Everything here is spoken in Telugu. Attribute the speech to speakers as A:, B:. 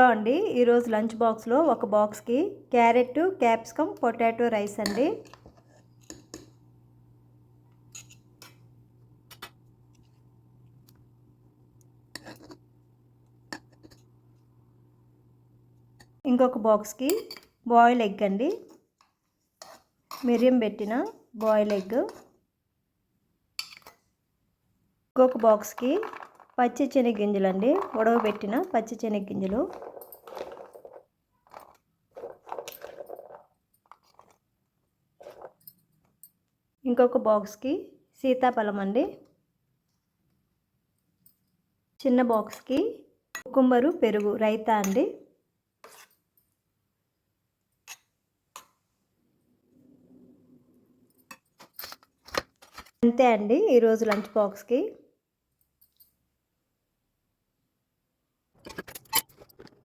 A: అండి ఈరోజు లంచ్ బాక్స్లో ఒక బాక్స్కి క్యారెట్, క్యాప్సికమ్, పొటాటో రైస్ అండి. ఇంకొక బాక్స్కి బాయిల్ ఎగ్ అండి, మిరియం పెట్టిన బాయిల్ ఎగ్. ఇంకొక బాక్స్కి పచ్చి శనగగింజలు అండి, ఉడకబెట్టిన పచ్చి శనగగింజలు. ఇంకొక బాక్స్కి సీతాఫలం అండి. చిన్న బాక్స్కి కుకుంబరు, పెరుగు రైతా అండి. అంతే అండి ఈరోజు లంచ్ బాక్స్కి.